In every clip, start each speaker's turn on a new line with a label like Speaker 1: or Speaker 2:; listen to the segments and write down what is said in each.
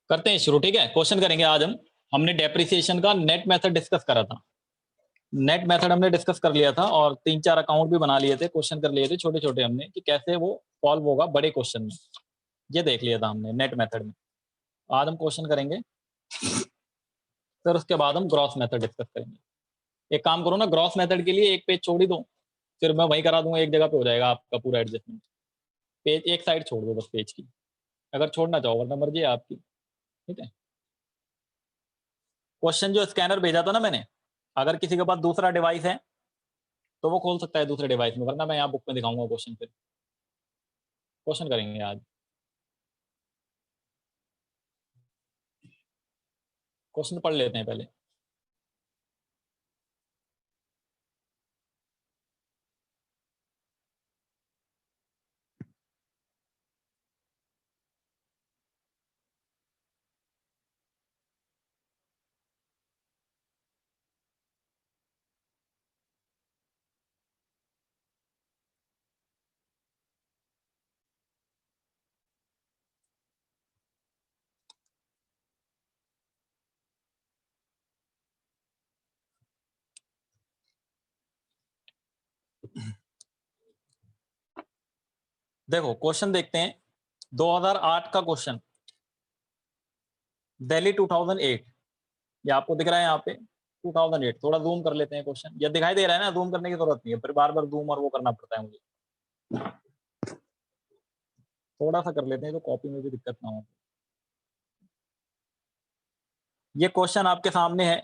Speaker 1: करते हैं शुरू। ठीक है, क्वेश्चन करेंगे आज हम। हमने डेप्रिसिएशन का नेट मेथड डिस्कस करा था। नेट मेथड हमने डिस्कस कर लिया था और 3-4 अकाउंट भी बना लिए थे, क्वेश्चन कर लिए थे छोटे छोटे हमने कि कैसे वो सॉल्व होगा बड़े क्वेश्चन में। ये देख लिया था हमने नेट मेथड में। आज हम क्वेश्चन करेंगे, फिर उसके बाद हम ग्रॉस मेथड डिस्कस करेंगे। एक काम करो ना, ग्रॉस मेथड के लिए एक पेज छोड़ ही दो, फिर मैं वही करा दूंगा, एक जगह पे हो जाएगा आपका पूरा एडजस्टमेंट। पेज एक साइड छोड़ दो बस पेज की, अगर छोड़ना चाहो, वरना मर्जी है आपकी। ठीक है, क्वेश्चन जो स्कैनर भेजा था ना मैंने, अगर किसी के पास दूसरा डिवाइस है तो वो खोल सकता है दूसरे डिवाइस में, वरना मैं यहाँ बुक में दिखाऊंगा क्वेश्चन। फिर क्वेश्चन करेंगे आज। क्वेश्चन पढ़ लेते हैं पहले। देखो क्वेश्चन देखते हैं। 2008 का क्वेश्चन, दिल्ली 2008। ये आपको दिख रहा है यहाँ पे 2008। थोड़ा जूम कर लेते हैं क्वेश्चन, ये दिखाई दे रहा है ना, जूम करने की जरूरत नहीं है, फिर बार बार जूम और वो करना पड़ता है मुझे। थोड़ा सा कर लेते हैं तो कॉपी में भी दिक्कत ना हो। ये क्वेश्चन आपके सामने है,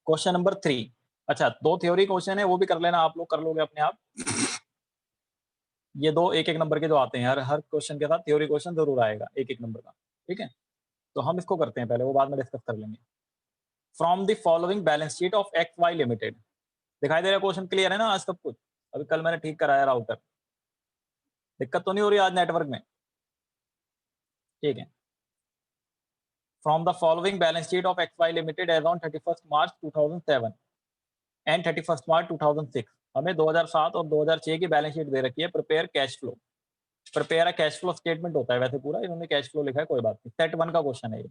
Speaker 1: क्वेश्चन नंबर 3। अच्छा, 2 थ्योरी क्वेश्चन है, वो भी कर लेना, आप लोग कर लोगे अपने आप। ये 2 एक एक नंबर के जो आते हैं, हर हर क्वेश्चन के साथ थ्योरी क्वेश्चन जरूर आएगा एक एक नंबर का। ठीक है, तो हम इसको करते हैं पहले, वो बाद में डिस्कस कर लेंगे। From the following balance sheet of X Y limited. दिखाई दे रहा है क्वेश्चन, क्लियर है ना आज सब कुछ? अभी कल मैंने ठीक कराया राउटर, दिक्कत तो नहीं हो रही आज नेटवर्क में? ठीक है। From the following balance sheet of X Y limited as on 31 March 2007 and 31 March 2006। हमें 2007 और 2006 की बैलेंस शीट दे रखी है। Prepare cash flow. Prepare cash flow statement होता है वैसे पूरा, इन्होंने कैश फ्लो लिखा है, कोई बात नहीं। सेट 1 का क्वेश्चन है ये।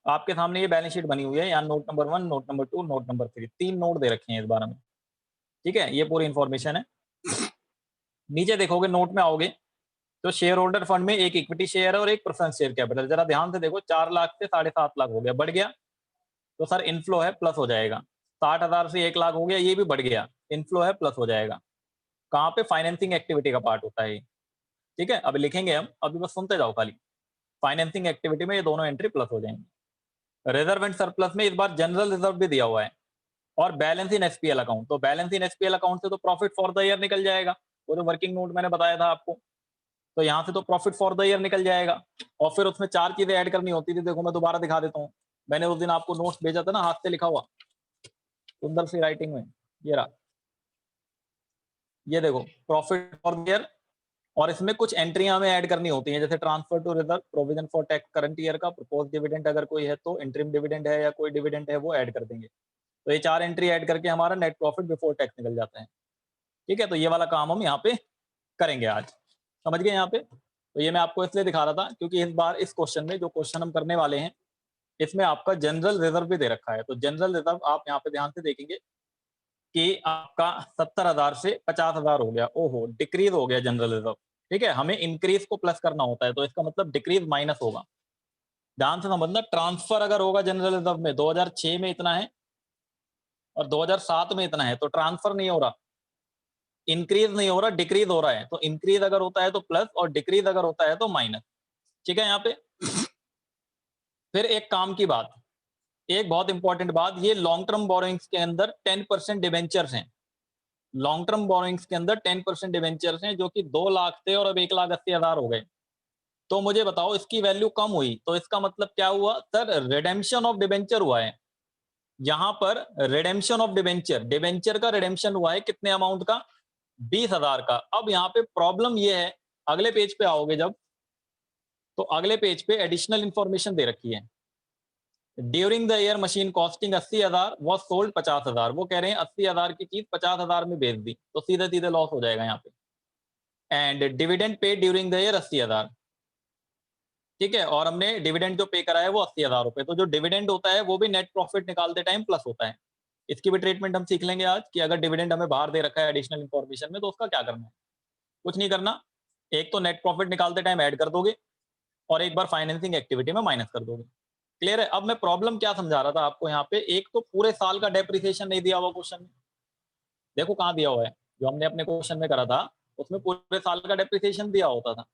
Speaker 1: आपके सामने ये बैलेंस शीट बनी हुई है, यहाँ note number 1, note number 2, note number 3, 3 note दे रखे हैं इस बार हमें। ठीक है, ये पूरी इंफॉर्मेशन है। नीचे देखोगे, नोट में आओगे तो शेयर होल्डर फंड में एक इक्विटी शेयर है और एक प्रेफरेंस शेयर कैपिटल। जरा ध्यान से देखो, 4 लाख से 7.5 लाख हो गया, बढ़ गया तो सर इनफ्लो है, प्लस हो जाएगा। 60,000 से 1 लाख हो गया, ये भी बढ़ गया, इनफ्लो है, प्लस हो जाएगा। कहाँ पे? फाइनेंसिंग एक्टिविटी का पार्ट होता है ये। ठीक है, अब लिखेंगे हम, अभी बस सुनते जाओ खाली। फाइनेंसिंग एक्टिविटी में ये दोनों एंट्री प्लस हो जाएंगी। रिजर्व एंड सरप्लस में इस बार जनरल रिजर्व भी दिया हुआ है और बैलेंस इन एसपीएल अकाउंट। तो बैलेंस इन एसपीएल अकाउंट से तो प्रॉफिट फॉर द ईयर निकल जाएगा, वो जो वर्किंग नोट मैंने बताया था आपको, तो यहाँ से तो प्रॉफिट फॉर द ईयर निकल जाएगा। और फिर उसमें 4 चीजें ऐड करनी होती थी, देखो मैं दोबारा दिखा देता हूँ। मैंने उस दिन आपको नोट्स भेजा था ना, हाथ से लिखा हुआ सुंदर सी राइटिंग में, ये रहा। ये देखो, प्रॉफिट फॉर द ईयर, और इसमें कुछ एंट्रियां हमें ऐड करनी होती हैं, जैसे transfer to reserve, provision for tax current year का, प्रपोज डिविडेंड अगर कोई है तो, इंटरिम डिविडेंड है या कोई डिविडेंड है वो ऐड कर देंगे। तो ये 4 एंट्री ऐड करके हमारा नेट प्रॉफिट बिफोर टैक्स निकल जाता है। ठीक है, तो ये वाला काम हम यहाँ पे करेंगे आज। समझ गए यहाँ पे? तो ये मैं आपको इसलिए दिखा रहा था क्योंकि इस बार इस क्वेश्चन में जो क्वेश्चन हम करने वाले हैं, इसमें आपका जनरल रिजर्व भी दे रखा है। तो जनरल रिजर्व आप यहाँ पे ध्यान से देखेंगे कि आपका 70,000 से 50,000 हो गया, ओहो डिक्रीज हो गया जनरल रिजर्व। ठीक है, हमें इंक्रीज को प्लस करना होता है, तो इसका मतलब डिक्रीज माइनस होगा। ध्यान से समझना, ट्रांसफर अगर होगा जनरल रिजर्व में 2006 में इतना है और 2007 में इतना है, तो ट्रांसफर नहीं हो रहा, इंक्रीज नहीं हो रहा, डिक्रीज हो रहा है। तो इंक्रीज अगर होता है तो प्लस और डिक्रीज अगर होता है तो माइनस। ठीक है, यहाँ पे फिर एक काम की बात, एक बहुत इंपॉर्टेंट बात, ये लॉन्ग टर्म बोरोइंग्स के अंदर 10% डिवेंचर्स हैं। लॉन्ग टर्म बोरोइंग्स के अंदर 10% डिवेंचर्स हैं, जो कि 2 लाख थे और अब 1,80,000 हो गए। तो मुझे बताओ, इसकी वैल्यू कम हुई तो इसका मतलब क्या हुआ? सर रिडेम्पशन ऑफ डिवेंचर हुआ है। यहां पर रिडेम्पशन ऑफ डिवेंचर, डिवेंचर का रिडेम्पशन हुआ है, कितने अमाउंट का? 20,000 का। अब यहाँ पे प्रॉब्लम ये है, अगले पेज पे आओगे जब, तो अगले पेज पे एडिशनल इंफॉर्मेशन दे रखी है। During the year machine costing 80,000 was sold 50,000। वो कह रहे हैं 80,000 की चीज 50,000 में बेच दी, तो सीधे सीधे लॉस हो जाएगा यहाँ पे। And dividend paid during the year 80,000। ठीक है, और हमने डिविडेंड जो पे करा है वो 80,000 रुपए, तो जो डिविडेंड होता है वो भी नेट प्रॉफिट निकालते टाइम प्लस होता है। इसकी भी ट्रीटमेंट हम सीख लेंगे आज कि अगर डिविडेंड हमें बाहर दे रखा है एडिशनल इन्फॉर्मेशन में तो उसका क्या करना है। कुछ नहीं करना, एक तो नेट प्रॉफिट निकालते टाइम ऐड कर दोगे और एक बार फाइनेंसिंग एक्टिविटी में माइनस कर दोगे। क्लियर है? अब मैं प्रॉब्लम क्या समझा रहा था आपको यहाँ पे, एक तो पूरे साल का डेप्रिसिएशन नहीं दिया हुआ क्वेश्चन में, देखो कहाँ दिया हुआ है, जो हमने अपने क्वेश्चन में करा था उसमें पूरे साल का डेप्रिसिएशन दिया होता था,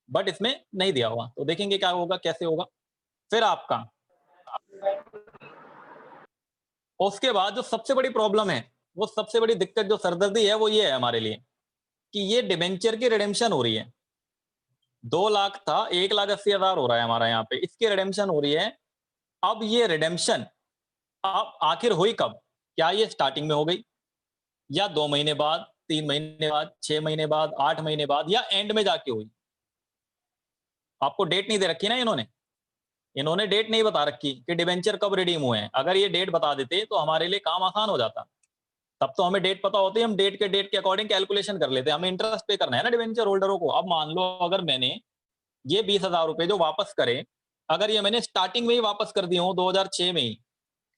Speaker 1: बट इसमें नहीं दिया हुआ, तो देखेंगे क्या होगा, कैसे होगा। फिर आपका उसके बाद जो सबसे बड़ी प्रॉब्लम है, वो सबसे बड़ी दिक्कत जो सरदर्दी है वो ये है हमारे लिए कि ये डिबेंचर की रिडेम्पशन हो रही है। 2 लाख था, 1,80,000 हो रहा है हमारा यहाँ पे, इसकी रिडेम्पशन हो रही है। अब ये रिडेम्पशन अब आखिर हुई कब? क्या ये स्टार्टिंग में हो गई, या 2 महीने बाद, 3 महीने बाद, 6 महीने बाद, 8 महीने बाद, या एंड में जाके हुई? आपको डेट नहीं दे रखी ना इन्होंने, इन्होंने डेट नहीं बता रखी कि डिबेंचर कब रिडीम हुए हैं। अगर ये डेट बता देते तो हमारे लिए काम आसान हो जाता, तब तो हमें डेट पता होती, हम डेट के अकॉर्डिंग कैलकुलेशन कर लेते हैं। हमें इंटरेस्ट पे करना है ना डिबेंचर होल्डरों को। अब मान लो अगर मैंने ये 20,000 रुपए जो वापस करे, अगर ये मैंने स्टार्टिंग में ही वापस कर दिया हूँ 2006 में ही,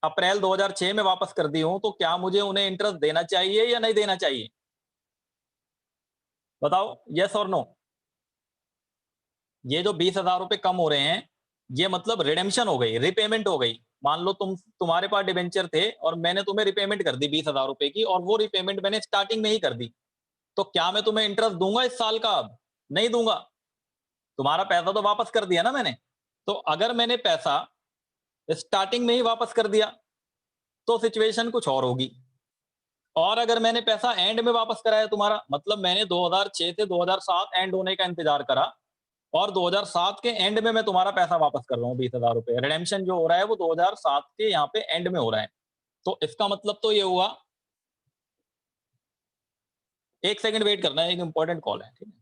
Speaker 1: अप्रैल 2006 में वापस कर दी हूँ, तो क्या मुझे उन्हें इंटरेस्ट देना चाहिए या नहीं देना चाहिए? बताओ, यस और नो। ये जो 20,000 रुपए कम हो रहे हैं, ये मतलब रिडेम्पशन हो गई, रिपेमेंट हो गई। मान लो तुम्हारे पास डिबेंचर थे और मैंने तुम्हें रिपेमेंट कर दी 20,000 रुपए की, और वो रिपेमेंट मैंने स्टार्टिंग में ही कर दी, तो क्या मैं तुम्हें इंटरेस्ट दूंगा इस साल का? अब नहीं दूंगा, तुम्हारा पैसा तो वापस कर दिया ना मैंने। तो अगर मैंने पैसा स्टार्टिंग में ही वापस कर दिया तो सिचुएशन कुछ और होगी, और अगर मैंने पैसा एंड में वापस कराया तुम्हारा, मतलब मैंने 2006 से 2007 एंड होने का इंतजार करा, और 2007 के एंड में मैं तुम्हारा पैसा वापस कर रहा हूँ 20,000 रुपए। रिडेम्पशन जो हो रहा है वो 2007 के यहाँ पे एंड में हो रहा है, तो इसका मतलब तो ये हुआ, एक सेकंड वेट करना है, एक इंपॉर्टेंट कॉल है, ठीक है।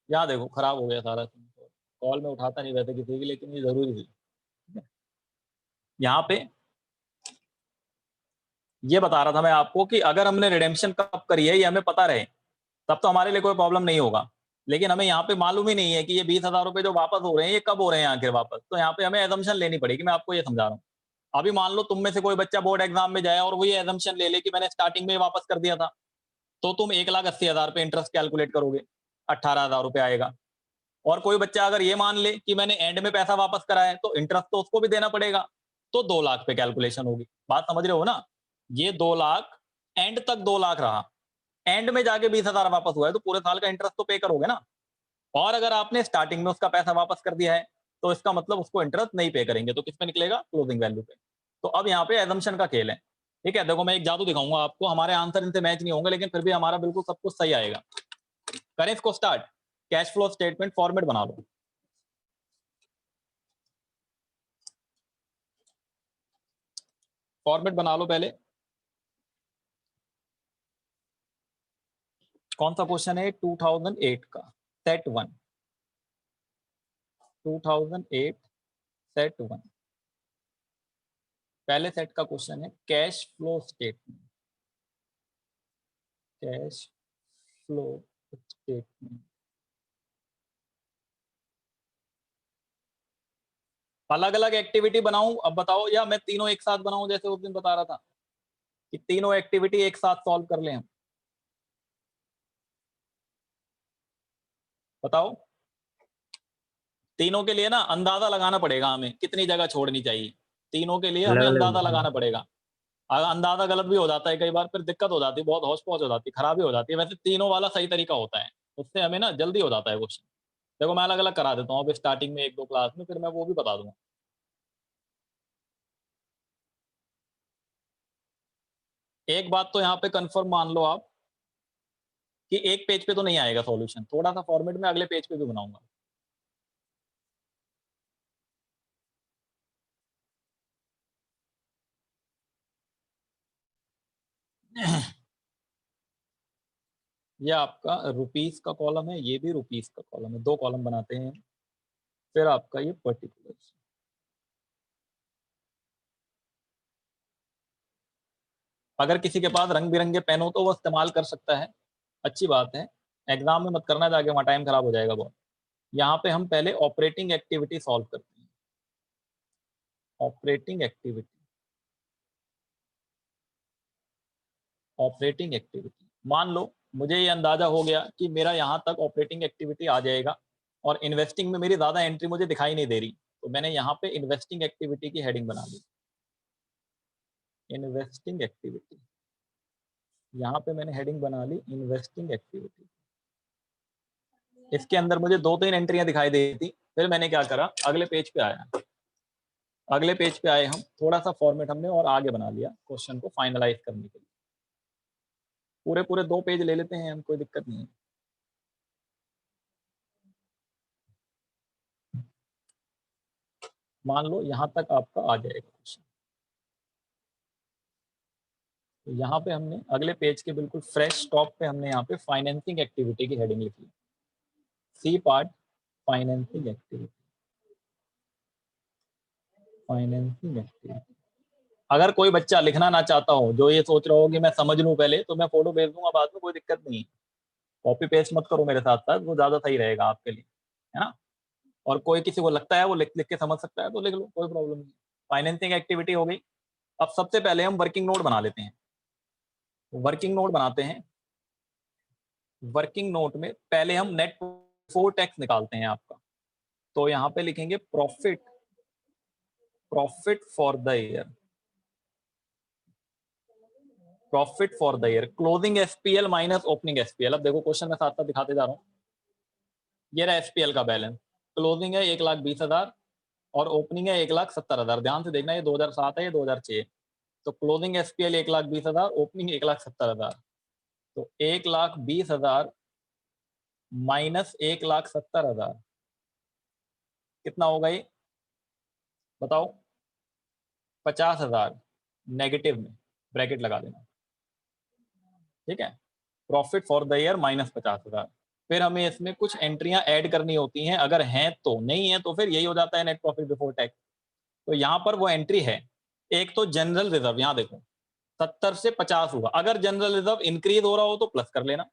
Speaker 1: यहाँ देखो खराब हो गया सारा, कॉल में उठाता नहीं वैसे किसी की, लेकिन ये जरूरी थी। यहाँ पे ये बता रहा था मैं आपको कि अगर हमने रिडेम्पशन कब करी है ये हमें पता रहे, तब तो हमारे लिए कोई प्रॉब्लम नहीं होगा। लेकिन हमें यहाँ पे मालूम ही नहीं है कि ये 20,000 रुपए जो वापस हो रहे हैं ये कब हो रहे हैं आखिर वापस, तो यहाँ पे हमें एजम्पशन लेनी पड़ेगी। मैं आपको ये समझा रहा हूँ। अभी मान लो तुम में से कोई बच्चा बोर्ड एग्जाम में जाए और वो ये एजम्पशन ले ले कि मैंने स्टार्टिंग में वापस कर दिया था, तो तुम 1,80,000 पे इंटरेस्ट कैलकुलेट करोगे, 18,000 रुपए आएगा। और कोई बच्चा अगर ये मान ले कि मैंने एंड में पैसा वापस करा है, तो इंटरेस्ट तो उसको भी देना पड़ेगा, तो 2 लाख पे कैलकुलेशन होगी। बात समझ रहे हो ना? ये 2 लाख एंड तक 2 लाख रहा, एंड में जाके 20,000 वापस हुआ है, तो पूरे साल का इंटरेस्ट तो पे करोगे ना। और अगर आपने स्टार्टिंग में उसका पैसा वापस कर दिया है, तो इसका मतलब उसको इंटरेस्ट नहीं पे करेंगे, तो किस पे निकलेगा? क्लोजिंग वैल्यू पे। तो अब यहाँ पे एजम्पशन का खेल है, ठीक है। देखो मैं एक जादू दिखाऊंगा आपको, हमारे आंसर इनसे मैच नहीं होंगे, लेकिन फिर भी हमारा बिल्कुल सब कुछ सही आएगा। करें इसको start. Cash flow statement format बना लो। फॉर्मेट बना लो पहले। कौन सा क्वेश्चन है? 2008 का सेट 1, 2008 सेट 1, पहले सेट का क्वेश्चन है cash flow statement. Cash flow statement, अलग अलग एक्टिविटी बनाऊं अब बताओ, या मैं तीनों एक साथ बनाऊं जैसे उस दिन बता रहा था कि तीनों एक्टिविटी एक साथ सॉल्व कर लें हम? बताओ। तीनों के लिए ना अंदाजा लगाना पड़ेगा हमें कितनी जगह छोड़नी चाहिए, तीनों के लिए
Speaker 2: अलग
Speaker 1: हमें
Speaker 2: अलग
Speaker 1: अंदाजा लगाना पड़ेगा। अगर अंदाजा गलत भी हो जाता है कई बार, फिर दिक्कत हो जाती है, बहुत हौच पौच हो जाती है, खराबी हो जाती है। वैसे तीनों वाला सही तरीका होता है, उससे हमें ना जल्दी हो जाता है क्वेश्चन। देखो मैं अलग अलग करा देता हूँ अब स्टार्टिंग में एक दो क्लास में, फिर मैं वो भी बता दूंगा। एक बात तो यहाँ पे कंफर्म मान लो आप कि एक पेज पे तो नहीं आएगा सॉल्यूशन, थोड़ा सा फॉर्मेट में अगले पेज पे भी बनाऊंगा। ये आपका रुपीस का कॉलम है, ये भी रुपीस का कॉलम है, 2 कॉलम बनाते हैं। फिर आपका ये पर्टिकुलर, अगर किसी के पास रंग बिरंगे पेन हो तो वो इस्तेमाल कर सकता है, अच्छी बात है। एग्जाम में मत करना जाके, वहाँ टाइम खराब हो जाएगा बहुत। यहाँ पे हम पहले ऑपरेटिंग एक्टिविटी सॉल्व करते हैं। ऑपरेटिंग एक्टिविटी मान लो मुझे ये अंदाजा हो गया कि मेरा यहाँ तक ऑपरेटिंग एक्टिविटी आ जाएगा और इन्वेस्टिंग में मेरी ज्यादा एंट्री मुझे दिखाई नहीं दे रही, तो मैंने यहाँ पे इन्वेस्टिंग एक्टिविटी की हेडिंग बना ली। इन्वेस्टिंग एक्टिविटी, यहाँ पे मैंने हेडिंग बना ली इन्वेस्टिंग एक्टिविटी। इसके अंदर मुझे 2-3 एंट्रियां दिखाई दी थी। फिर मैंने क्या करा, अगले पेज पे आया, अगले पेज पे आए हम, थोड़ा सा फॉर्मेट हमने और आगे बना लिया क्वेश्चन को फाइनलाइज करने के लिए। पूरे 2 पेज ले लेते हैं हम, कोई दिक्कत नहीं है। मान लो यहाँ तक आपका आ जाएगा क्वेश्चन, तो यहाँ पे हमने अगले पेज के बिल्कुल फ्रेश टॉप पे हमने यहाँ पे फाइनेंसिंग एक्टिविटी की हेडिंग लिखी, C part financing activity. Financing activity, अगर कोई बच्चा लिखना ना चाहता हो, जो ये सोच रहा हो कि मैं समझ लूं पहले, तो मैं फोटो भेज दूंगा बाद में, कोई दिक्कत नहीं है। कॉपी पेस्ट मत करो मेरे साथ साथ, वो ज्यादा सही रहेगा आपके लिए, है ना। और कोई किसी को लगता है वो लिख लिख के समझ सकता है तो लिख लो, कोई प्रॉब्लम नहीं। फाइनेंसिंग एक्टिविटी हो गई। अब सबसे पहले हम वर्किंग नोट बना लेते हैं। वर्किंग नोट बनाते हैं। वर्किंग नोट में पहले हम नेट बिफोर टैक्स निकालते हैं आपका। तो यहाँ पे लिखेंगे profit, profit for the year, profit for the year, closing SPL minus opening SPL. अब देखो क्वेश्चन में साथ साथ दिखाते जा रहा हूँ। ये रहा एसपीएल का बैलेंस, क्लोजिंग है 1,20,000 और ओपनिंग है 1,70,000। ध्यान से देखना, ये 2007 है, ये 2006। तो क्लोजिंग एसपीएल 1,20,000, ओपनिंग 1,70,000। तो 1,20,000 माइनस 1,70,000 कितना होगा ये बताओ? 50,000 नेगेटिव में ब्रैकेट लगा देना, ठीक है। Profit for the year minus 50,000। फिर हमें इसमें कुछ एंट्रियां ऐड करनी होती हैं, अगर हैं तो, नहीं है तो फिर यही हो जाता है नेट प्रॉफिट बिफोर टैक्स। तो यहाँ पर वो एंट्री है। एक तो जनरल रिजर्व, यहाँ देखो 70 से 50 हुआ, अगर जनरल रिजर्व इंक्रीज हो रहा हो तो प्लस कर लेना,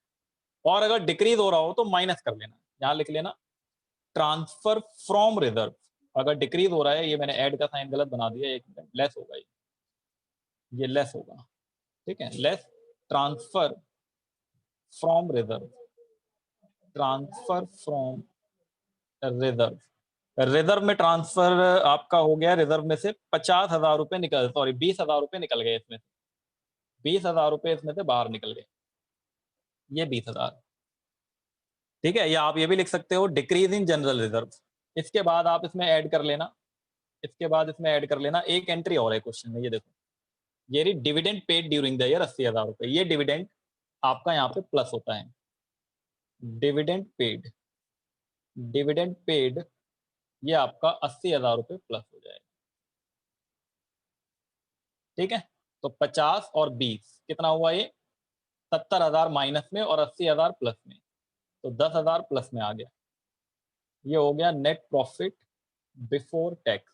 Speaker 1: और अगर डिक्रीज हो रहा हो तो माइनस कर लेना। यहाँ लिख लेना ट्रांसफर फ्रॉम रिजर्व, अगर डिक्रीज हो रहा है, ये मैंने ऐड का साइन गलत बना दिया, एक मिनट, लेस होगा ये लेस होगा, ठीक है, less transfer from reserve, transfer from reserve. Reserve में ट्रांसफर आपका हो गया, रिजर्व में से 50,000 रुपए निकल, सॉरी 20,000 रुपए निकल गए इसमें से, 20,000 रुपए इसमें से बाहर निकल गए, ये 20,000, ठीक है। या आप ये भी लिख सकते हो डिक्रीज इन जनरल रिजर्व। इसके बाद आप इसमें ऐड कर लेना, इसके बाद इसमें ऐड कर लेना एक एंट्री और है क्वेश्चन में, ये देखो, ये रही dividend paid during the year 80,000 रुपए। ये डिविडेंड आपका यहाँ पे प्लस होता है, डिविडेंड पेड, डिविडेंड पेड ये आपका 80,000 रुपए प्लस हो जाएगा, ठीक है। तो 50 और 20 कितना हुआ ये? 70,000 माइनस में और 80,000 प्लस में, तो 10,000 प्लस में आ गया। ये हो गया net profit before tax,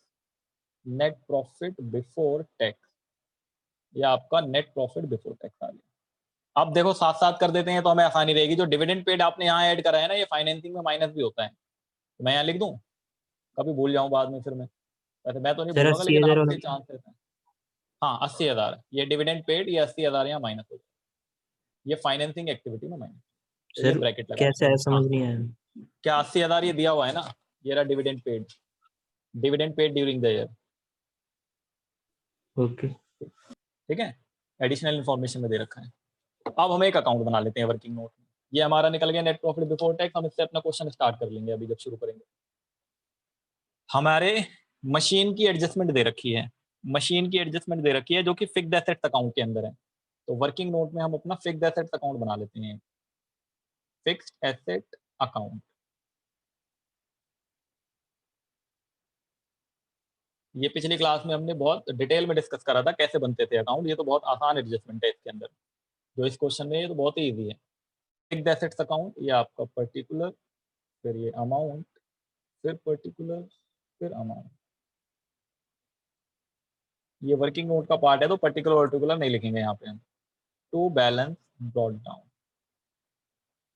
Speaker 1: net profit before tax, ये आपका नेट प्रॉफिट बिफोर टैक्स आ गया। अब देखो साथ साथ कर देते हैं तो हमें आसानी रहेगी। जो डिविडेंड पेड आपने यहाँ ऐड करा है ना, ये फाइनेंसिंग में माइनस भी होता है, तो मैं यहाँ लिख दूं, कभी भूल जाऊं बाद में फिर मैं, वैसे मैं तो नहीं
Speaker 2: सर
Speaker 1: भूलूंगा लेकिन
Speaker 2: 80,000
Speaker 1: आपके
Speaker 2: वाला
Speaker 1: चांसेस हैं। हाँ 80,000, ये डिविडेंड पेड, ये 80,000 यहाँ माइनस हो जाए, ये फाइनेंसिंग एक्टिविटी में माइनस, तो ये
Speaker 2: सर
Speaker 1: ब्रैकेट लगा
Speaker 2: कैसे है,
Speaker 1: दें। हाँ
Speaker 2: समझ नहीं आया।
Speaker 1: क्या 80,000 ये दिया हुआ है ना, ये रहा dividend paid, dividend paid during the year,
Speaker 2: okay
Speaker 1: ठीक है। एडिशनल इन्फॉर्मेशन में दे रखा है। अब हम एक अकाउंट बना लेते हैं वर्किंग नोट में। ये हमारा निकल गया नेट प्रॉफिट बिफोर टैक्स। हम इससे अपना क्वेश्चन स्टार्ट कर लेंगे अभी जब शुरू करेंगे। हमारे मशीन की एडजस्टमेंट दे रखी है, मशीन की एडजस्टमेंट दे रखी है जो कि फिक्स्ड एसेट्स अकाउंट के अंदर है। तो वर्किंग नोट में हम अपना फिक्स्ड एसेट्स अकाउंट बना लेते हैं, फिक्स्ड एसेट अकाउंट। ये पिछली क्लास में हमने बहुत डिटेल में डिस्कस करा था कैसे बनते थे अकाउंट। ये तो बहुत आसान एडजस्टमेंट है इसके अंदर, जो इस क्वेश्चन में ये तो बहुत ही ईजी है। फिक्स्ड एसेट्स अकाउंट, ये आपका पर्टिकुलर, फिर ये अमाउंट, फिर पर्टिकुलर, फिर अमाउंट। ये वर्किंग नोट का पार्ट है तो पर्टिकुलर वर्टिकुलर नहीं लिखेंगे यहाँ पे हम। To balance brought down,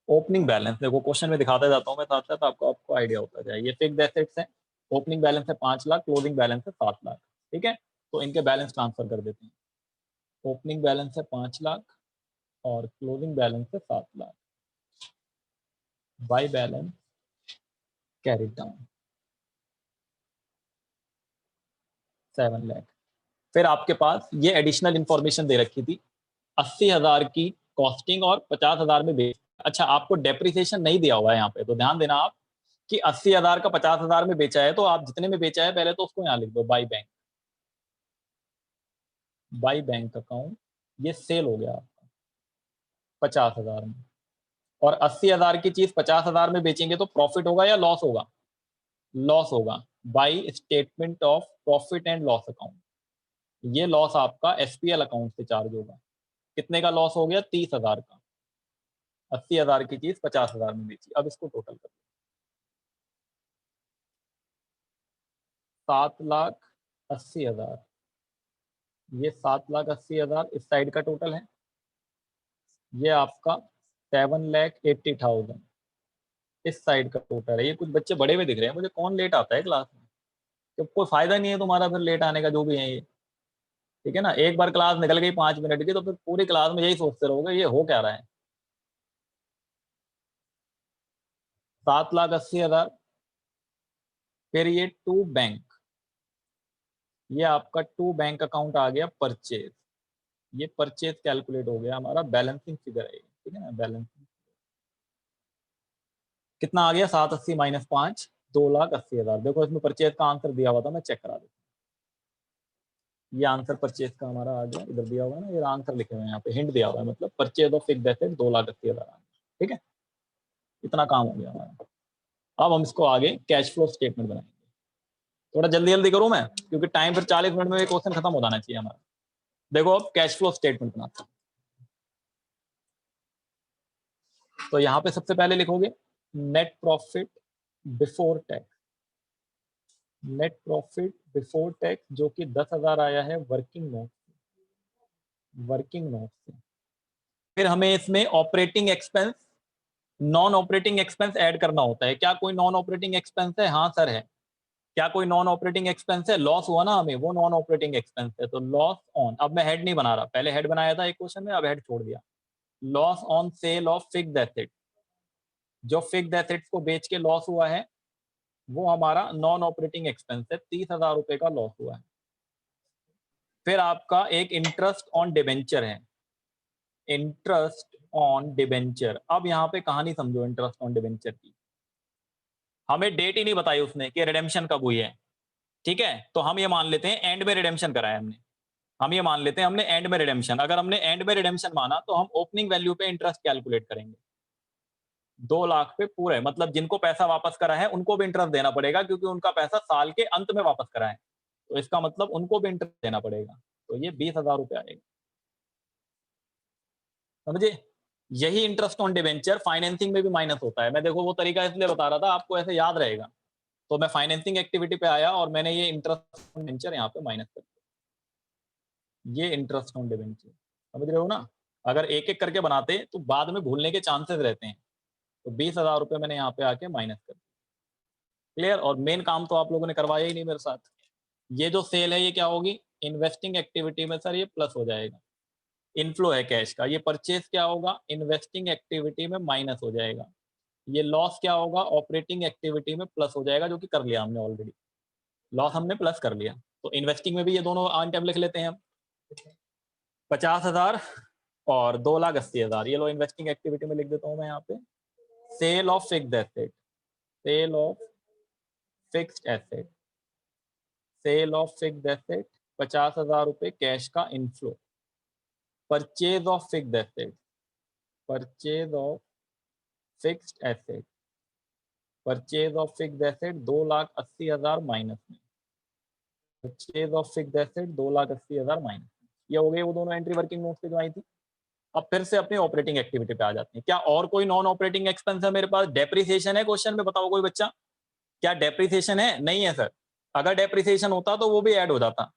Speaker 1: opening balance देखो क्वेश्चन में दिखाता जाता हूँ मैं साथ साथ, आपको आइडिया होता जाए। ये फिक्स्ड एसेट्स है, ओपनिंग बैलेंस है 5 लाख, क्लोजिंग बैलेंस है 7 लाख। ठीक है, तो इनके बैलेंस ट्रांसफर कर देते हैं। ओपनिंग बैलेंस है 5 लाख और क्लोजिंग बैलेंस है 7 lakh. By balance carry down 7 lakh. फिर आपके पास ये एडिशनल इंफॉर्मेशन दे रखी थी, 80,000 की कॉस्टिंग और 50,000 में बेच। अच्छा, आपको डेप्रिसिएशन नहीं दिया हुआ है यहाँ पे, तो ध्यान देना आप कि 80,000 का 50,000 में बेचा है, तो आप जितने में बेचा है पहले तो उसको यहाँ लिख दो, by bank. By bank account, ये सेल हो गया आपका 50,000 में। और 80,000 की चीज 50,000 में बेचेंगे तो प्रॉफिट होगा या लॉस होगा? लॉस होगा। By statement of profit and loss account, ये लॉस आपका एसपीएल अकाउंट से चार्ज होगा। कितने का लॉस हो गया? 30,000 का। 80,000 की चीज 50,000 में बेची। अब इसको टोटल कर 7,80,000, ये 7,80,000 इस साइड का टोटल है। ये आपका 7,80,000 इस साइड का टोटल है। ये कुछ बच्चे बड़े हुए दिख रहे हैं मुझे, कौन लेट आता है क्लास में? तो कोई फायदा नहीं है तुम्हारा फिर लेट आने का, जो भी है ये। ठीक है ना, एक बार क्लास निकल गई 5 मिनट की तो फिर पूरी क्लास में यही सोचते रहोगे ये हो क्या रहा है। 7,80,000, फिर ये टू बैंक, ये आपका टू बैंक अकाउंट आ गया परचेज। ये परचेज कैलकुलेट हो गया हमारा, बैलेंसिंग फिगर है। ठीक है ना, बैलेंसिंग कितना आ गया? 780 माइनस 5, 2,80,000। देखो इसमें परचेज का आंसर दिया हुआ था, मैं चेक करा देता हूँ। ये आंसर परचेज का हमारा आ गया, इधर दिया हुआ है ना, ये आंसर लिखे हुए हैं यहाँ पे, हिंट दिया हुआ है, मतलब परचेज ऑफ फिक्स्ड एसेट 2,80,000। ठीक है, इतना काम हो गया हमारा। अब हम इसको आगे कैश फ्लो स्टेटमेंट बनाएंगे। थोड़ा जल्दी जल्दी करूं मैं, क्योंकि टाइम फिर 40 मिनट में क्वेश्चन खत्म हो जाना चाहिए हमारा। देखो अब कैश फ्लो स्टेटमेंट बनाते हैं। तो यहाँ पे सबसे पहले लिखोगे net profit before tax. Net profit before tax जो कि 10,000 आया है वर्किंग नोट से, वर्किंग नोट से। फिर हमें इसमें operating expense, non operating expense add करना होता है। क्या कोई नॉन ऑपरेटिंग एक्सपेंस है? हाँ सर है। क्या कोई नॉन ऑपरेटिंग एक्सपेंस है? लॉस हुआ ना हमें, वो नॉन ऑपरेटिंग एक्सपेंस है, तो लॉस ऑन। अब मैं हेड नहीं बना रहा, पहले हेड बनाया था एक क्वेश्चन में, अब हेड छोड़ दिया। Loss on sale of fixed asset, जो फिक्स्ड एसेट्स को बेच के लॉस हुआ है वो हमारा नॉन ऑपरेटिंग एक्सपेंस है, 30,000 रुपए का लॉस हुआ है। फिर आपका एक इंटरेस्ट ऑन डिबेंचर है, इंटरेस्ट ऑन डिबेंचर। अब यहाँ पे कहानी समझो इंटरेस्ट ऑन डिबेंचर की। हमें डेट ही नहीं बताई उसने कि रिडेम्पशन कब हुई है। ठीक है, तो हम ये मान लेते हैं एंड में रिडेम्पशन कराया हमने। हम ये मान लेते हैं हमने एंड में रिडेम्पशन, अगर हमने एंड में रिडेम्पशन माना तो हम ओपनिंग वैल्यू पे इंटरेस्ट कैलकुलेट करेंगे। 2 लाख पे पूरे, मतलब जिनको पैसा वापस करा है उनको भी इंटरेस्ट देना पड़ेगा, क्योंकि उनका पैसा साल के अंत में वापस करा है, तो इसका मतलब उनको भी इंटरेस्ट देना पड़ेगा। तो ये 20,000 रुपये आएगा। समझे? यही इंटरेस्ट ऑन डिबेंचर फाइनेंसिंग में भी माइनस होता है। मैं देखो वो तरीका इसलिए बता रहा था, आपको ऐसे याद रहेगा। तो मैं फाइनेंसिंग एक्टिविटी पे आया और मैंने ये इंटरेस्ट ऑन डिबेंचर यहाँ पे माइनस कर दिया। ये इंटरेस्ट ऑन डिबेंचर, समझ रहे हो ना? अगर एक एक करके बनाते तो बाद में भूलने के चांसेस रहते हैं। तो 20,000 रुपये मैंने यहाँ पे आके माइनस कर दिया। क्लियर? और मेन काम तो आप लोगों ने करवाया ही नहीं मेरे साथ। ये जो सेल है ये क्या होगी? इन्वेस्टिंग एक्टिविटी में सर ये प्लस हो जाएगा, इनफ्लो है कैश का। ये परचेज क्या होगा? इन्वेस्टिंग एक्टिविटी में माइनस हो जाएगा। ये लॉस क्या होगा? ऑपरेटिंग एक्टिविटी में प्लस हो जाएगा, जो कि कर लिया हमने ऑलरेडी। लॉस हमने प्लस कर लिया, तो इन्वेस्टिंग में भी ये दोनों आइटम लिख लेते हैं हम। 50,000 और 2,80,000, ये लो इन्वेस्टिंग एक्टिविटी में लिख देता हूँ मैं यहाँ पे। Sale of fixed asset, sale of fixed asset, sale of fixed asset 50,000 रुपये कैश का inflow. Purchase of fixed asset, purchase of fixed asset, purchase of fixed asset 2,80,000 minus में। Purchase of fixed asset 2,80,000 minus. ये हो गई वो दोनों entry working note से जो आई थी। अब फिर से अपनी ऑपरेटिंग एक्टिविटी पे आ जाते हैं। क्या और कोई नॉन ऑपरेटिंग एक्सपेंस है मेरे पास? डेप्रिसिएशन है क्वेश्चन में, बताओ कोई बच्चा। क्या डेप्रिसिएशन है? नहीं है सर। अगर डेप्रिसिएशन होता तो वो भी ऐड हो जाता,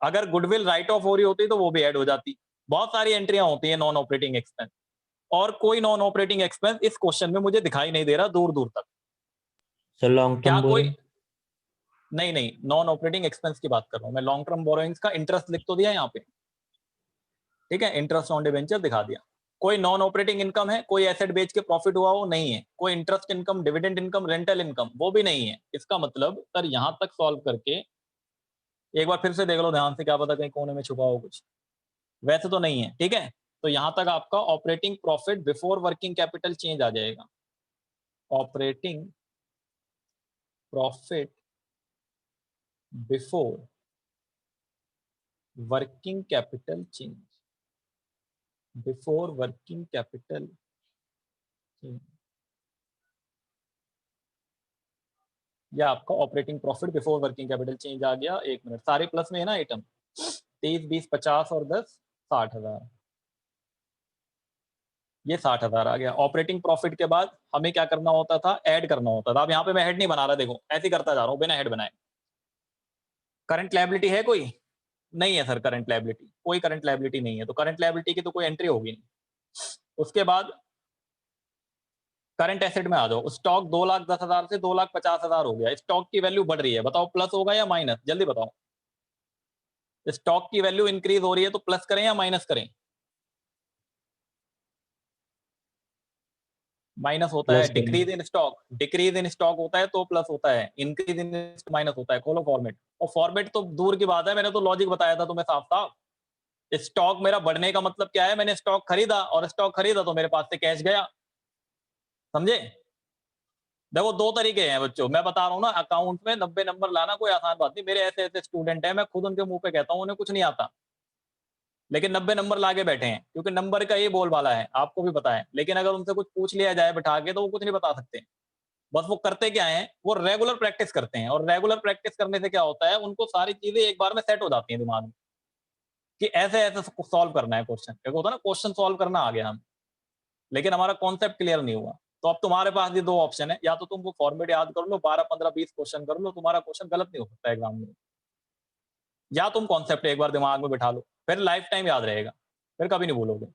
Speaker 1: अगर गुडविल राइट ऑफ हो रही होती तो वो भी ऐड हो जाती। बहुत सारी एंट्रियां होती है नॉन ऑपरेटिंग एक्सपेंस, और कोई नॉन ऑपरेटिंग एक्सपेंस इस क्वेश्चन में मुझे दिखाई नहीं दे रहा दूर दूर तक।
Speaker 2: सर लॉन्ग
Speaker 1: क्या
Speaker 2: टर्म
Speaker 1: कोई
Speaker 2: बोरोइंग?
Speaker 1: नहीं, नॉन ऑपरेटिंग एक्सपेंस की बात कर रहा हूं मैं। लॉन्ग टर्म बोरोइंग्स का इंटरेस्ट लिख तो दिया यहाँ पे, ठीक है, इंटरेस्ट ऑन डिवेंचर दिखा दिया। कोई नॉन ऑपरेटिंग इनकम है, कोई एसेट बेच के प्रॉफिट हुआ वो नहीं है, कोई interest income, dividend income, rental income वो भी नहीं है। इसका मतलब सर यहां तक सॉल्व करके एक बार फिर से देख लो ध्यान से, क्या पता कहीं कोने में छुपा हो कुछ। वैसे तो नहीं है, ठीक है। तो यहां तक आपका operating profit before working capital change आ जाएगा। Operating profit before working capital change, before working capital change, या आपका operating profit before working capital change आ गया। एक मिनट, सारे प्लस में है ना आइटम, 30, 20, 50 और 10, 60,000। ये 60,000 आ गया। ऑपरेटिंग प्रॉफिट के बाद हमें क्या करना होता था, ऐड करना होता था। अब यहाँ पे मैं हेड नहीं बना रहा, देखो ऐसे ही करता जा रहा हूँ बिना हेड बनाए। करंट लायबिलिटी है कोई? नहीं है सर, करंट लायबिलिटी कोई करंट लायबिलिटी नहीं है, तो करंट लायबिलिटी की तो कोई एंट्री होगी नहीं। उसके बाद करंट एसेट में आ जाओ। स्टॉक 2,10,000 से 2,50,000 हो गया। स्टॉक की वैल्यू बढ़ रही है, बताओ प्लस होगा या माइनस, जल्दी बताओ। स्टॉक की वैल्यू इंक्रीज हो रही है तो प्लस करें या माइनस करें? माइनस होता है।
Speaker 2: प्लस करें।
Speaker 1: Decrease in stock, decrease in stock होता है तो प्लस होता है, इंक्रीज इन माइनस होता है। खोलो फॉर्मेट। और फॉर्मेट तो दूर की बात है, मैंने तो लॉजिक बताया था तुम्हें साफ साफ। स्टॉक मेरा बढ़ने का मतलब क्या है, मैंने स्टॉक खरीदा, और स्टॉक खरीदा तो मेरे पास से कैश गया। समझे? देखो दो तरीके हैं बच्चों, मैं बता रहा हूँ ना, अकाउंट में 90 नंबर लाना कोई आसान बात नहीं। मेरे ऐसे ऐसे स्टूडेंट हैं, मैं खुद उनके मुंह पे कहता हूँ उन्हें कुछ नहीं आता, लेकिन 90 नंबर लाके बैठे हैं, क्योंकि नंबर का ये बोलबाला है, आपको भी पता है। लेकिन अगर उनसे कुछ पूछ लिया जाए बैठा के तो वो कुछ नहीं बता सकते। बस वो करते क्या है, वो रेगुलर प्रैक्टिस करते हैं, और रेगुलर प्रैक्टिस करने से क्या होता है, उनको सारी चीजें एक बार में सेट हो जाती हैं दिमाग में, कि ऐसे ऐसे सॉल्व करना है क्वेश्चन। एक होता है ना क्वेश्चन सॉल्व करना आ गया हम, लेकिन हमारा कॉन्सेप्ट क्लियर नहीं हुआ। तो अब तुम्हारे पास ये दो ऑप्शन है, या तो तुम वो फॉर्मेट याद कर लो, 12, 15, 20 क्वेश्चन कर लो, तुम्हारा क्वेश्चन गलत नहीं हो सकता एग्जाम में। या तुम कॉन्सेप्ट एक बार दिमाग में बिठा लो, फिर लाइफ टाइम याद रहेगा, फिर कभी नहीं भूलोगे।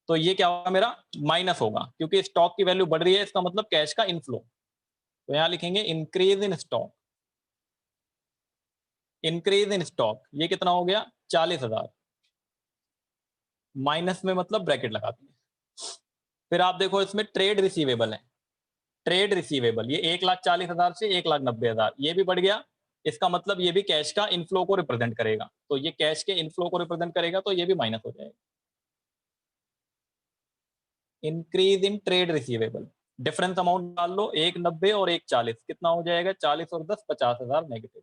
Speaker 1: तो ये क्या होगा मेरा, माइनस होगा, क्योंकि स्टॉक की वैल्यू बढ़ रही है, इसका मतलब कैश का इनफ्लो। तो यहां लिखेंगे increase in stock, increase in stock, ये कितना हो गया, 40,000। माइनस में मतलब ब्रैकेट लगा दिए। फिर आप देखो इसमें ट्रेड रिसीवेबल है, ट्रेड रिसीवेबल ये 1,40,000 से 1,90,000, ये भी बढ़ गया। इसका मतलब ये भी कैश का इनफ्लो को रिप्रेजेंट करेगा, तो ये कैश के इनफ्लो को रिप्रेजेंट करेगा, तो ये भी माइनस हो जाएगा। Increase in trade receivable, difference amount डाल लो, 1,90 और 1,40, कितना हो जाएगा, 40 और 10, 50,000 नेगेटिव।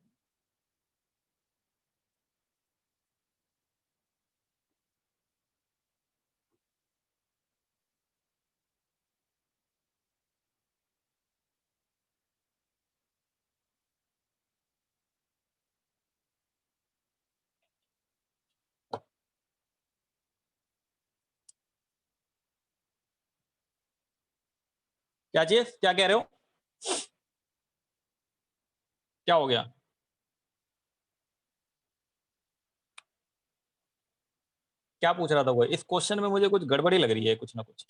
Speaker 1: क्या चीज, क्या कह रहे हो, क्या हो गया? क्या पूछ रहा था वो? इस क्वेश्चन में मुझे कुछ गड़बड़ी लग रही है, कुछ ना कुछ।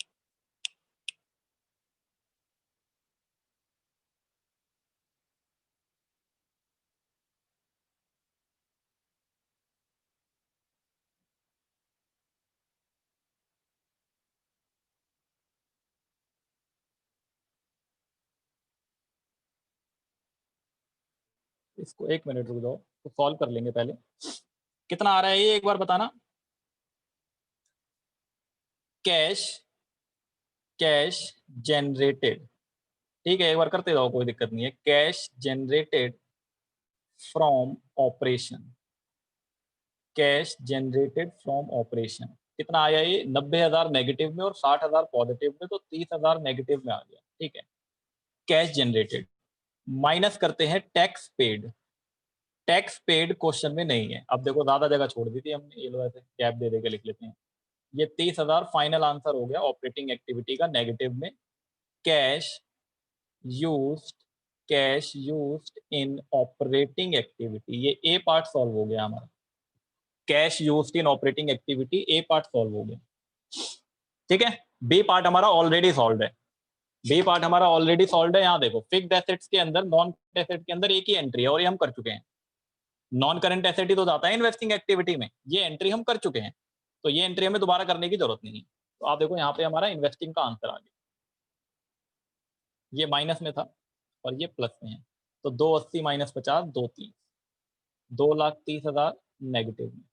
Speaker 1: इसको एक मिनट रुक जाओ, तो सॉल्व कर लेंगे पहले। कितना आ रहा है ये एक बार बताना। कैश, कैश जनरेटेड, ठीक है, एक बार करते जाओ, कोई दिक्कत नहीं है। Cash generated from operation, cash generated from operation कितना आया, ये 90,000 नेगेटिव में और 60,000 पॉजिटिव में, तो 30,000 नेगेटिव में आ गया, ठीक है। कैश जनरेटेड माइनस करते हैं tax paid, tax paid question में नहीं है। अब देखो ज्यादा जगह छोड़ दी थी हमने, ये लो ऐसे कैप दे दे के लिख लेते हैं। ये 30,000 फाइनल आंसर हो गया ऑपरेटिंग एक्टिविटी का नेगेटिव में। Cash used, cash used in operating activity, ये ए पार्ट सॉल्व हो गया हमारा। Cash used in operating activity, A part solve हो गया। ठीक है, बी पार्ट हमारा ऑलरेडी सॉल्व है, बी पार्ट हमारा ऑलरेडी सॉल्व है। यहाँ देखो फिक्स्ड एसेट्स के अंदर नॉन एसेट के अंदर एक ही एंट्री है और ये हम कर चुके हैं। नॉन करंट एसेट ही तो जाता है इन्वेस्टिंग एक्टिविटी में, ये एंट्री हम कर चुके हैं, तो ये एंट्री हमें दोबारा करने की जरूरत नहीं है। तो आप देखो यहाँ पे हमारा इन्वेस्टिंग का आंसर आ गया, ये माइनस में था और ये प्लस में है, तो 280 माइनस 50 230, 2,30,000 नेगेटिव में।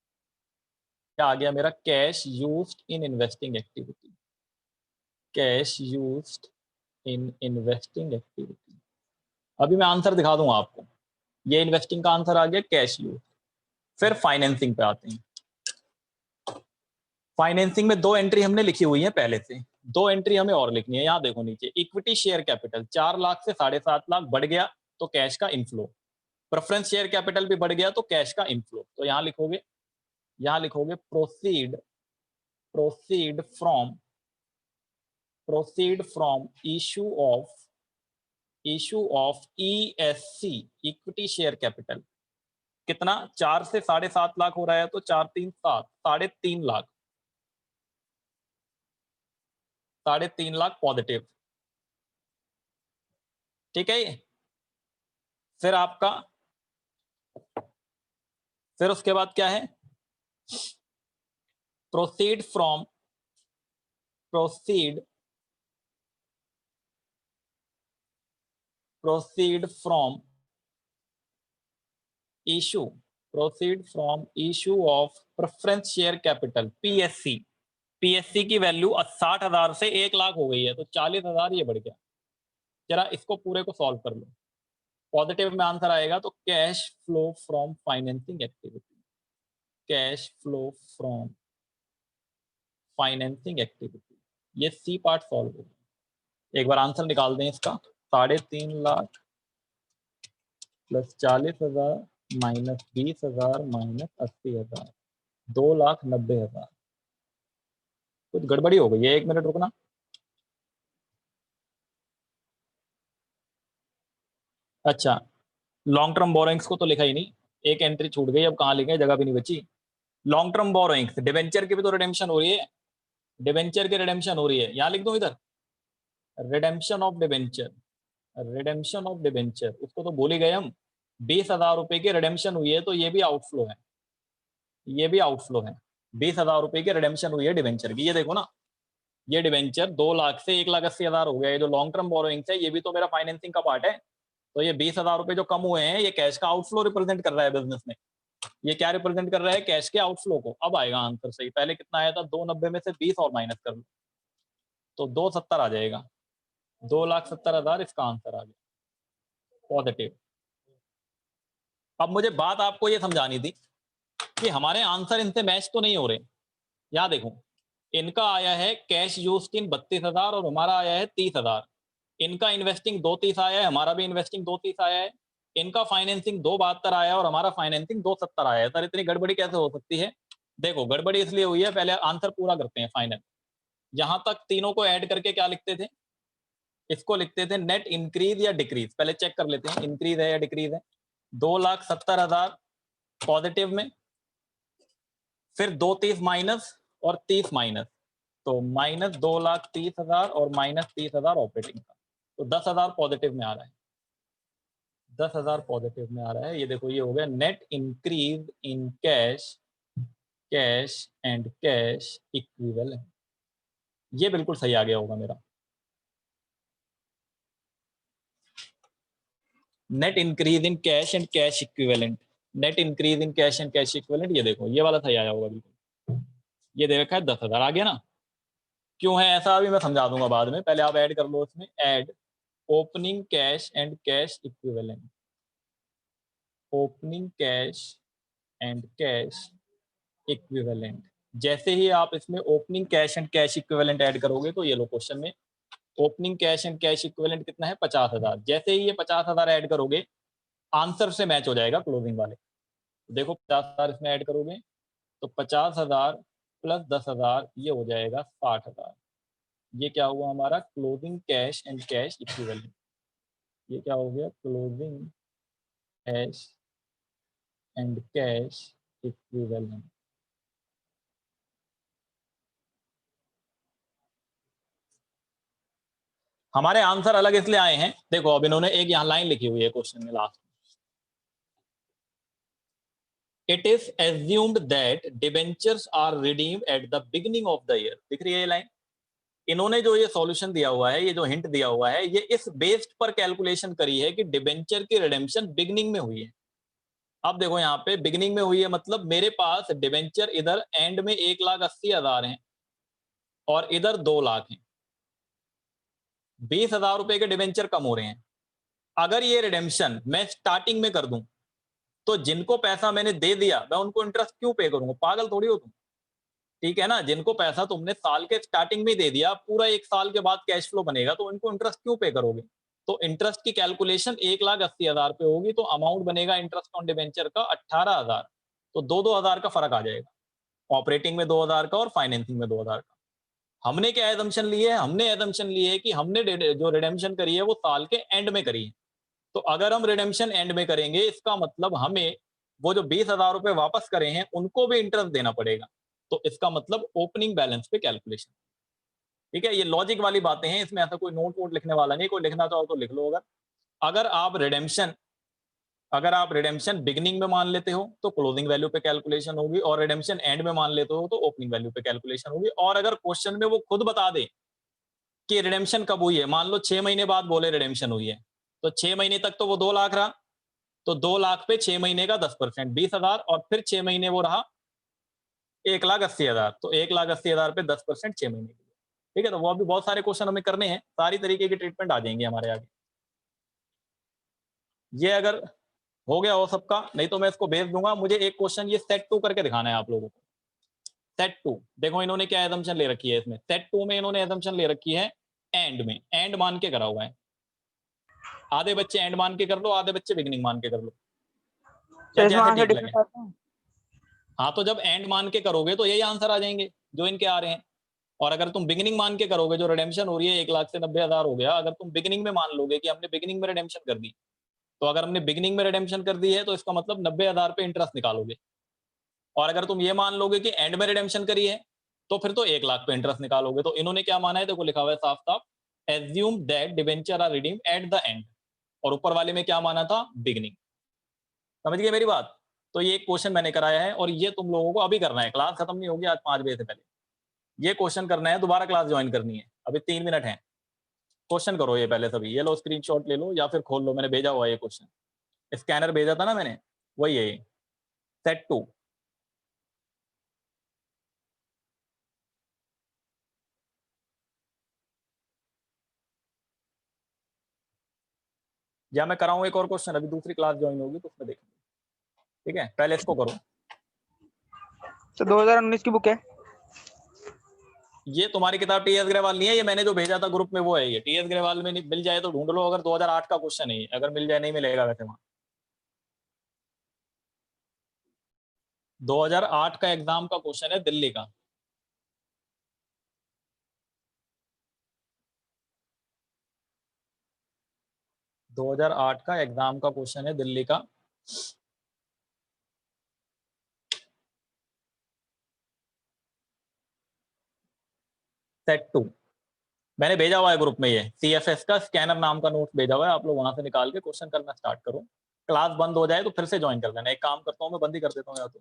Speaker 1: क्या आ गया मेरा, cash used in investing activity, cash used in investing activity. अभी मैं आंसर दिखा दूंगा आपको, ये इन्वेस्टिंग का आंसर आ गया, कैश यूज। फिर फाइनेंसिंग पे आते हैं। फाइनेंसिंग में दो एंट्री हमने लिखी हुई है पहले से, दो एंट्री हमें और लिखनी है। यहाँ देखो नीचे, इक्विटी शेयर कैपिटल 4 लाख से 7.5 लाख बढ़ गया तो कैश का इनफ्लो, प्रेफरेंस शेयर कैपिटल भी बढ़ गया तो कैश का इनफ्लो। तो यहाँ लिखोगे, यहाँ लिखोगे proceed, proceed from issue of ESC, equity share capital. कितना, 4 से 7.5 लाख हो रहा है तो 4 3 7, 3.5 लाख, 3.5 लाख पॉजिटिव, ठीक है ये। फिर आपका, फिर उसके बाद क्या है, proceed from issue of preference share capital PSC की वैल्यू 60,000 से 1 लाख हो गई है तो 40,000 ये बढ़ गया। जरा इसको पूरे को सॉल्व कर लो, पॉजिटिव में आंसर आएगा तो cash flow from financing activity, cash flow from financing activity, ये सी पार्ट सॉल्व हो गया। एक बार आंसर निकाल दें इसका, 3.5 लाख प्लस 40,000 माइनस 20,000 माइनस 80,000, 2,90,000। कुछ गड़बड़ी हो गई है, 1 मिनट रुकना। अच्छा, लॉन्ग टर्म बोरोइंग्स को तो लिखा ही नहीं, एक एंट्री छूट गई, अब कहाँ लिखे, जगह भी नहीं बची। लॉन्ग टर्म बोरोइंग्स, डिबेंचर की भी तो रिडेम्पशन हो रही है, डिबेंचर की रिडेम्पशन हो रही है, यहाँ लिख दूं इधर, redemption of debenture, redemption of debenture, उसको तो भूल ही गए हम। 20,000 रुपए की रिडेम्पशन हुई है तो ये भी आउटफ्लो है, ये भी आउटफ्लो है। 20,000 रुपए की रिडेम्पशन हुई है डिबेंचर की, ये देखो ना, ये डिबेंचर 2 लाख से 1,80,000 हो गया। ये जो लॉन्ग टर्म बोरोइंग्स है ये भी तो मेरा फाइनेंसिंग का पार्ट है, तो ये 20,000 रुपए जो कम हुए हैं ये कैश का आउटफ्लो रिप्रेजेंट कर रहा है बिजनेस में। ये क्या रिप्रेजेंट कर रहा है, कैश के आउटफ्लो को। अब आएगा आंसर सही, पहले कितना आया था, 290 में से 20 और माइनस कर लो तो 270 आ जाएगा, 2,70,000 इसका आंसर आ गया पॉजिटिव। अब मुझे बात आपको ये समझानी थी कि हमारे आंसर इनसे मैच तो नहीं हो रहे। यहाँ देखो, इनका आया है कैश यूज्ड इन 32,000 और हमारा आया है 30,000। इनका इन्वेस्टिंग 230 आया है, हमारा भी इन्वेस्टिंग 230 आया है। इनका फाइनेंसिंग 272 आया है और हमारा फाइनेंसिंग 270 आया है। सर इतनी गड़बड़ी कैसे हो सकती है? देखो गड़बड़ी इसलिए हुई है, पहले आंसर पूरा करते हैं फाइनल। यहां तक तीनों को ऐड करके क्या लिखते थे, इसको लिखते थे नेट इंक्रीज या डिक्रीज। पहले चेक कर लेते हैं इंक्रीज है या डिक्रीज है। 2,70,000 पॉजिटिव में, फिर 230 माइनस और 30 माइनस, तो माइनस 2,30,000 और माइनस 30,000 ऑपरेटिंग का, तो 10,000 पॉजिटिव में आ रहा है, 10,000 पॉजिटिव में आ रहा है। ये देखो ये हो गया net increase in cash, cash and cash equivalent. ये बिल्कुल सही आ गया होगा मेरा, net increase in cash and cash equivalent, net increase in cash and cash equivalent. ये देखो ये वाला सही आया होगा बिल्कुल। ये दे रखा है 10,000, आ गया ना। क्यों है ऐसा अभी मैं समझा दूंगा बाद में, पहले आप ऐड कर लो इसमें, add opening cash and cash equivalent, opening cash and cash equivalent. जैसे ही आप इसमें opening cash and cash equivalent add करोगे तो ये लो क्वेश्चन में opening cash and cash equivalent कितना है, 50,000। जैसे ही ये 50,000 ऐड करोगे आंसर से मैच हो जाएगा क्लोजिंग वाले। देखो 50,000 इसमें ऐड करोगे तो 50,000 प्लस 10,000 ये हो जाएगा 60,000। ये क्या हुआ हमारा, closing cash and cash equivalent. ये क्या हो गया, closing cash and cash equivalent. हमारे आंसर अलग इसलिए आए हैं, देखो अब इन्होंने एक यहाँ लाइन लिखी हुई है क्वेश्चन में last, it is assumed that debentures are redeemed at the beginning of the year. दिख रही है ये लाइन? इन्होंने जो ये सॉल्यूशन दिया हुआ है, ये जो हिंट दिया हुआ है, ये इस बेस्ड पर कैलकुलेशन करी है कि डिबेंचर की रिडेम्पशन बिगिनिंग में हुई है। अब देखो यहाँ पे बिगिनिंग में हुई है, मतलब मेरे पास डिबेंचर इधर एंड में 1,80,000 है और इधर 2 लाख है, 20,000 रुपए के डिबेंचर कम हो रहे हैं। अगर ये रिडेम्पशन मैं स्टार्टिंग में कर दूं तो जिनको पैसा मैंने दे दिया मैं उनको इंटरेस्ट क्यों पे करूंगा? पागल थोड़ी हो तुम, ठीक है ना? जिनको पैसा तुमने साल के स्टार्टिंग में दे दिया, पूरा 1 साल के बाद कैश फ्लो बनेगा तो इनको इंटरेस्ट क्यों पे करोगे? तो इंटरेस्ट की कैलकुलेशन 1,80,000 पे होगी, तो अमाउंट बनेगा इंटरेस्ट ऑन डिबेंचर का 18,000। तो 2,000 का फर्क आ जाएगा, ऑपरेटिंग में 2,000 का और फाइनेंसिंग में 2,000 का। हमने क्या एजम्पशन ली है? हमने एजम्पशन ली है कि हमने जो रिडेम्पशन करी है वो साल के एंड में करी है। तो अगर हम रिडेम्पशन एंड में करेंगे, इसका मतलब हमें वो जो 20,000 रुपए वापस करे हैं उनको भी इंटरेस्ट देना पड़ेगा। तो इसका मतलब ओपनिंग बैलेंस पे कैलकुलेशन। ठीक है, ये लॉजिक वाली बातें हैं, इसमें ऐसा कोई नोट वोट लिखने वाला नहीं, कोई लिखना चाहो तो लिख लो। अगर आप रिडेम्पशन बिगिनिंग में मान लेते हो तो क्लोजिंग वैल्यू पे कैलकुलेशन होगी, और रिडेम्पशन एंड में मान लेते हो तो ओपनिंग वैल्यू पे कैलकुलेशन होगी। और अगर क्वेश्चन में वो खुद बता दे कि रिडेम्पशन कब हुई है, मान लो 6 महीने बाद बोले रिडेम्पशन हुई है, तो 6 महीने तक तो वो 2 लाख रहा, तो 2 लाख पे 6 महीने का 10% 20,000, और फिर 6 महीने वो रहा 1,80,000, तो 1,80,000 पे 10% 6 महीने के लिए। ठीक है, तो वो अभी बहुत सारे क्वेश्चन हमें करने हैं, सारी तरीके की ट्रीटमेंट आ जाएंगे हमारे आगे। ये अगर हो गया हो सबका, नहीं तो मैं इसको भेज दूंगा। मुझे एक क्वेश्चन ये सेट 2 करके दिखाना है आप लोगों को। सेट 2 देखो इन्होंने क्या एजम्पशन ले रखी है इसमें। सेट 2 में इन्होंने एजम्पशन ले रखी है एंड में, एंड मान के करा हुआ है। आधे बच्चे एंड मान के कर लो, आधे बच्चे बिगिनिंग मान के कर लो, या जैसे ठीक लगे। हाँ, तो जब एंड मान के करोगे तो यही आंसर आ जाएंगे जो इनके आ रहे हैं। और अगर तुम बिगिनिंग मान के करोगे, जो रिडेम्पशन हो रही है 1 लाख से 90,000 हो गया, अगर तुम बिगिनिंग में मान लोगे कि हमने बिगिनिंग में रिडेम्पशन कर दी, तो अगर हमने बिगिनिंग में रिडेम्पशन कर दी है तो इसका मतलब 90,000 पे इंटरेस्ट निकालोगे। और अगर तुम ये मान लोगे कि एंड में रिडेम्पशन करी है तो फिर तो 1 लाख पे इंटरेस्ट निकालोगे। तो इन्होंने क्या माना है, देखो लिखा हुआ है साफ साफ, assume that debenture are redeemed at the end, और ऊपर वाले में क्या माना था, बिगिनिंग। समझ गए मेरी बात? तो ये एक क्वेश्चन मैंने कराया है और ये तुम लोगों को अभी करना है, क्लास खत्म नहीं होगी आज 5 बजे से पहले। ये क्वेश्चन करना है, दोबारा क्लास ज्वाइन करनी है, अभी 3 मिनट है। क्वेश्चन करो ये पहले सभी, ये लो स्क्रीनशॉट ले लो या फिर खोल लो, मैंने भेजा हुआ है ये क्वेश्चन, स्कैनर भेजा था ना मैंने, वही है ये, सेट 2। या मैं कराऊं एक और क्वेश्चन, अभी दूसरी क्लास ज्वाइन होगी तो उसमें देखेंगे। ठीक है, पहले इसको करो।
Speaker 3: तो 2019 की बुक है
Speaker 1: ये तुम्हारी किताब टीएस ग्रेवाल नहीं है, ये मैंने जो भेजा था ग्रुप में वो है। ये टीएस ग्रेवाल में नहीं मिल जाए तो ढूंढ लो, अगर 2008 का क्वेश्चन है, अगर मिल जाए, नहीं मिलेगा वैसे वहां। 2008 का एग्जाम का क्वेश्चन है दिल्ली का। दो 2008 का एग्जाम का क्वेश्चन है दिल्ली का। सेट 2 मैंने भेजा हुआ है ग्रुप में, ये सीएफएस का स्कैनर नाम का नोट भेजा हुआ है, आप लोग वहां से निकाल के क्वेश्चन करना स्टार्ट करो। क्लास बंद हो जाए तो फिर से ज्वाइन कर लेना। एक काम करता हूँ मैं, बंद ही कर देता हूँ या तो